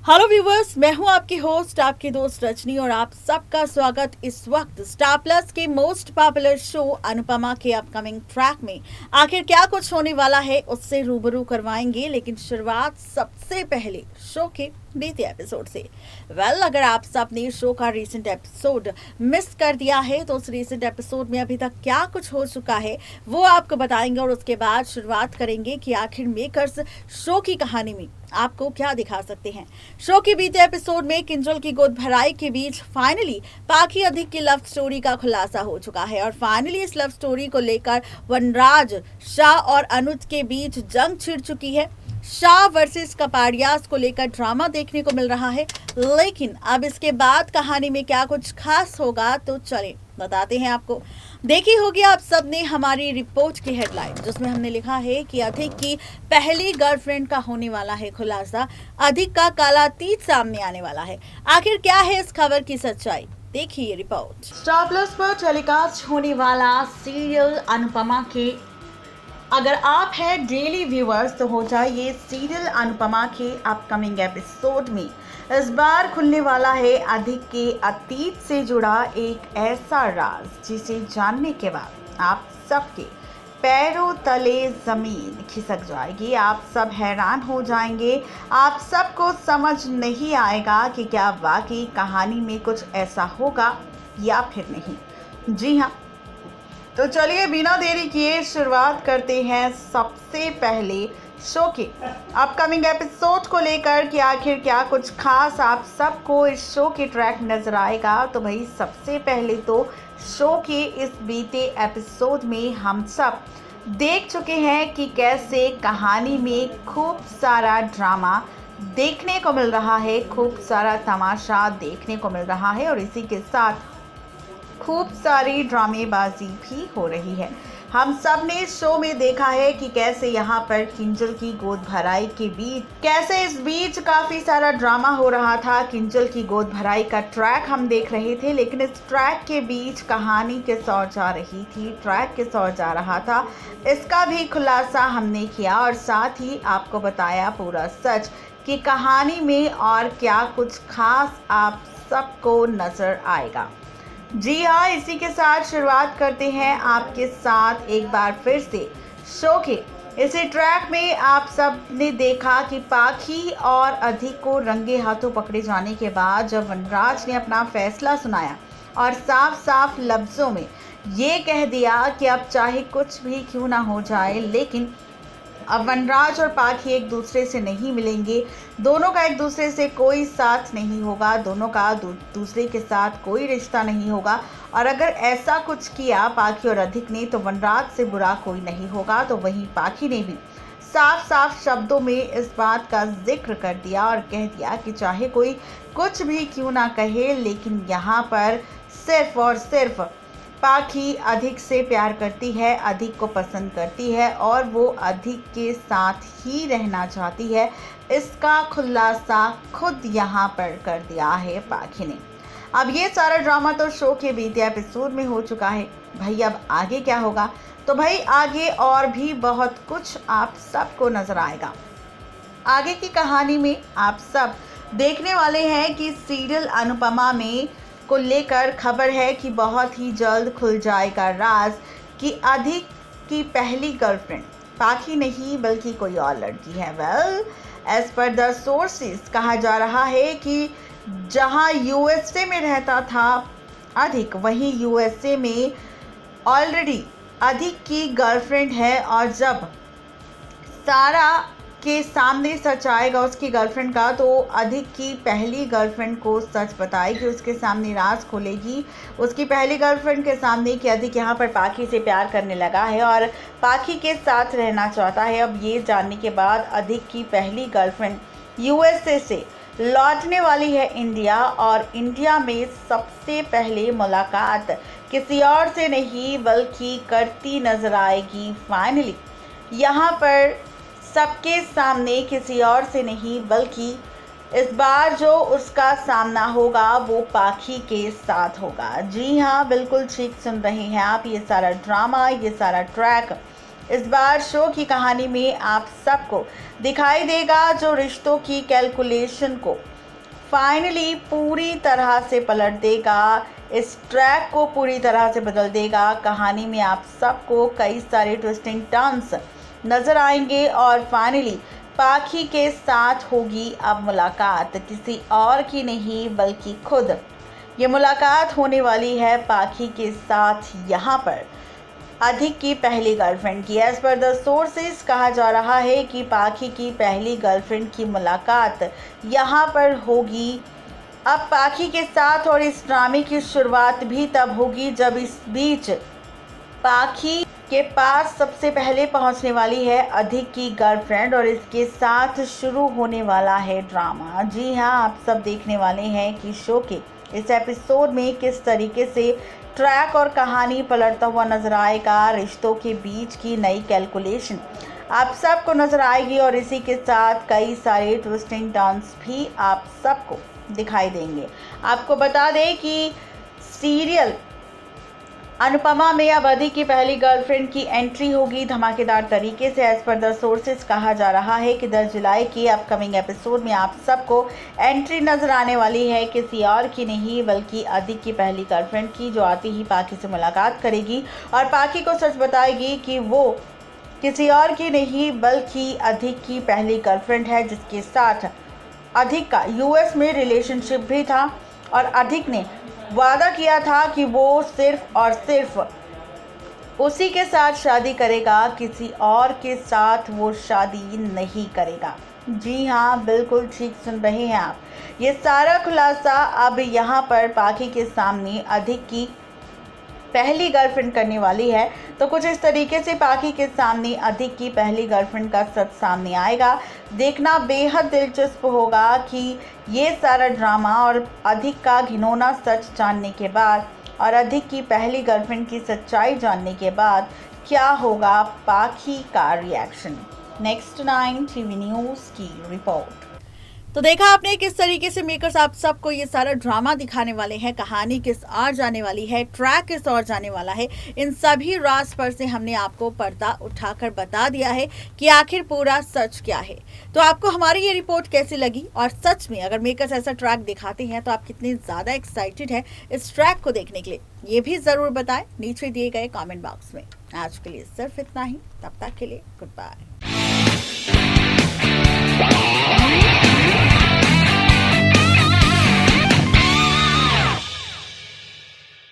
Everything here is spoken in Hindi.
हेलो व्यूवर्स, मैं हूं आपकी होस्ट, आपकी दोस्त रजनी और आप सबका स्वागत इस वक्त स्टार प्लस के मोस्ट पॉपुलर शो अनुपमा के अपकमिंग ट्रैक में। आखिर क्या कुछ होने वाला है उससे रूबरू करवाएंगे, लेकिन शुरुआत सबसे पहले शो के बीते एपिसोड से। अगर आप सब ने शो का रीसेंट एपिसोड मिस कर दिया है तो उस रीसेंट एपिसोड में अभी तक क्या कुछ हो चुका है वो आपको बताएंगे और उसके बाद शुरुआत करेंगे कि आखिर मेकर्स शो की कहानी में आपको क्या दिखा सकते हैं। शो के बीते एपिसोड में किंजल की गोद भराई के बीच फाइनली पाखी अधिक की लव स्टोरी का खुलासा हो चुका है और फाइनली इस लव स्टोरी को लेकर वनराज, शाह और अनुज के बीच जंग छिड़ चुकी है। शाह वर्सेस कपाड़ियास को लेकर ड्रामा देखने को मिल रहा है, लेकिन अब इसके बाद कहानी में क्या कुछ खास होगा तो चलें बताते हैं आपको। देखी होगी आप सब ने हमारी रिपोर्ट की हेडलाइन, जिसमें हमने लिखा है कि अधिक की पहली गर्लफ्रेंड का होने वाला है खुलासा, अधिक का काला अतीत सामने आने वाला है। आखिर क्या है इस खबर की सच्चाई, देखिए रिपोर्ट। स्टार प्लस पर टेलीकास्ट होने वाला सीरियल अनुपमा के अगर आप हैं डेली व्यूअर्स तो हो जाइए सीरियल अनुपमा के अपकमिंग एपिसोड में। इस बार खुलने वाला है अधिक के अतीत से जुड़ा एक ऐसा राज जिसे जानने के बाद आप सबके पैरों तले जमीन खिसक जाएगी। आप सब हैरान हो जाएंगे, आप सबको समझ नहीं आएगा कि क्या वाकई कहानी में कुछ ऐसा होगा या फिर नहीं। जी हाँ, तो चलिए बिना देरी किए शुरुआत करते हैं सबसे पहले शो के अपकमिंग एपिसोड को लेकर कि आखिर क्या कुछ खास आप सबको इस शो के ट्रैक नजर आएगा। तो भाई सबसे पहले तो शो के इस बीते एपिसोड में हम सब देख चुके हैं कि कैसे कहानी में खूब सारा ड्रामा देखने को मिल रहा है, खूब सारा तमाशा देखने को मिल रहा है और इसी के साथ खूब सारी ड्रामेबाजी भी हो रही है। हम सब ने शो में देखा है कि कैसे यहाँ पर किंजल की गोद भराई के बीच कैसे इस बीच काफी सारा ड्रामा हो रहा था। किंजल की गोद भराई का ट्रैक हम देख रहे थे, लेकिन इस ट्रैक के बीच कहानी किस ओर जा रही थी, ट्रैक किस ओर जा रहा था, इसका भी खुलासा हमने किया और साथ ही आपको बताया पूरा सच कि कहानी में और क्या कुछ खास आप सबको नजर आएगा। जी हाँ, इसी के साथ शुरुआत करते हैं आपके साथ एक बार फिर से शो के इसी ट्रैक में। आप सब ने देखा कि पाखी और अधिक को रंगे हाथों पकड़े जाने के बाद जब वनराज ने अपना फैसला सुनाया और साफ साफ लफ्ज़ों में ये कह दिया कि अब चाहे कुछ भी क्यों ना हो जाए, लेकिन अब वनराज और पाखी एक दूसरे से नहीं मिलेंगे, दोनों का एक दूसरे से कोई साथ नहीं होगा, दोनों का दूसरे के साथ कोई रिश्ता नहीं होगा। और अगर ऐसा कुछ किया पाखी और अधिक ने तो वनराज से बुरा कोई नहीं होगा। तो वहीं पाखी ने भी साफ साफ शब्दों में इस बात का जिक्र कर दिया और कह दिया कि चाहे कोई कुछ भी क्यों ना कहे, लेकिन यहाँ पर सिर्फ और सिर्फ पाखी अधिक से प्यार करती है, अधिक को पसंद करती है और वो अधिक के साथ ही रहना चाहती है। इसका खुलासा खुद यहाँ पर कर दिया है पाखी ने। अब ये सारा ड्रामा तो शो के बीते एपिसोड में हो चुका है। भाई अब आगे क्या होगा, तो भाई आगे और भी बहुत कुछ आप सबको नजर आएगा। आगे की कहानी में आप सब देखने वाले हैं कि सीरियल अनुपमा में को लेकर खबर है कि बहुत ही जल्द खुल जाएगा राज कि अधिक की पहली गर्लफ्रेंड पाखी नहीं बल्कि कोई और लड़की है। एज पर द सोर्सेस कहा जा रहा है कि जहां यूएसए में रहता था अधिक, वहीं यूएसए में ऑलरेडी अधिक की गर्लफ्रेंड है और जब सारा के सामने सच आएगा उसकी गर्लफ्रेंड का, तो अधिक की पहली गर्लफ्रेंड को सच बताएगी, उसके सामने राज खोलेगी उसकी पहली गर्लफ्रेंड के सामने कि अधिक यहाँ पर पाखी से प्यार करने लगा है और पाखी के साथ रहना चाहता है। अब ये जानने के बाद अधिक की पहली गर्लफ्रेंड यूएसए से लौटने वाली है इंडिया और इंडिया में सबसे पहले मुलाकात किसी और से नहीं बल्कि करती नजर आएगी फाइनली यहाँ पर सबके सामने, किसी और से नहीं बल्कि इस बार जो उसका सामना होगा वो पाखी के साथ होगा। जी हाँ, बिल्कुल ठीक सुन रहे हैं आप। ये सारा ड्रामा, ये सारा ट्रैक इस बार शो की कहानी में आप सबको दिखाई देगा, जो रिश्तों की कैलकुलेशन को फाइनली पूरी तरह से पलट देगा, इस ट्रैक को पूरी तरह से बदल देगा। कहानी में आप सबको कई सारे ट्विस्टिंग टर्न्स नजर आएंगे और फाइनली पाखी के साथ होगी अब मुलाकात, किसी और की नहीं बल्कि खुद ये मुलाकात होने वाली है पाखी के साथ, यहाँ पर अधिक की पहली गर्लफ्रेंड की। एज पर द सोर्सेस कहा जा रहा है कि पाखी की पहली गर्लफ्रेंड की मुलाकात यहाँ पर होगी अब पाखी के साथ, और इस ड्रामे की शुरुआत भी तब होगी जब इस बीच पाखी के पास सबसे पहले पहुंचने वाली है अधिक की गर्लफ्रेंड और इसके साथ शुरू होने वाला है ड्रामा। जी हाँ, आप सब देखने वाले हैं कि शो के इस एपिसोड में किस तरीके से ट्रैक और कहानी पलटता हुआ नजर आएगा। रिश्तों के बीच की नई कैलकुलेशन आप सबको नजर आएगी और इसी के साथ कई सारे ट्विस्टिंग टर्न्स भी आप सबको दिखाई देंगे। आपको बता दें कि सीरियल अनुपमा में अब अधिक की पहली गर्लफ्रेंड की एंट्री होगी धमाकेदार तरीके से। एज पर द सोर्सेस कहा जा रहा है कि 10 जुलाई की अपकमिंग एपिसोड में आप सबको एंट्री नजर आने वाली है किसी और की नहीं बल्कि अधिक की पहली गर्लफ्रेंड की, जो आती ही पाखी से मुलाकात करेगी और पाखी को सच बताएगी कि वो किसी और की नहीं बल्कि अधिक की पहली गर्लफ्रेंड है, जिसके साथ अधिक का यूएस में रिलेशनशिप भी था और अधिक ने वादा किया था कि वो सिर्फ और सिर्फ उसी के साथ शादी करेगा, किसी और के साथ वो शादी नहीं करेगा। जी हाँ, बिल्कुल ठीक सुन रहे हैं आप। ये सारा खुलासा अब यहाँ पर पाखी के सामने अधिक की पहली गर्लफ्रेंड करने वाली है। तो कुछ इस तरीके से पाखी के सामने अधिक की पहली गर्लफ्रेंड का सच सामने आएगा। देखना बेहद दिलचस्प होगा कि ये सारा ड्रामा और अधिक का घिनौना सच जानने के बाद और अधिक की पहली गर्लफ्रेंड की सच्चाई जानने के बाद क्या होगा पाखी का रिएक्शन। नेक्स्ट 9 टीवी न्यूज़ की रिपोर्ट। तो देखा आपने किस तरीके से मेकर्स आप सबको ये सारा ड्रामा दिखाने वाले हैं, कहानी किस ओर जाने वाली है, ट्रैक किस ओर जाने वाला है, इन सभी राज पर से हमने आपको पर्दा उठाकर बता दिया है कि आखिर पूरा सच क्या है। तो आपको हमारी ये रिपोर्ट कैसी लगी और सच में अगर मेकर्स ऐसा ट्रैक दिखाते हैं तो आप कितने ज़्यादा एक्साइटेड है इस ट्रैक को देखने के लिए, ये भी ज़रूर बताएं नीचे दिए गए कॉमेंट बॉक्स में। आज के लिए सिर्फ इतना ही, तब तक के लिए गुड बाय।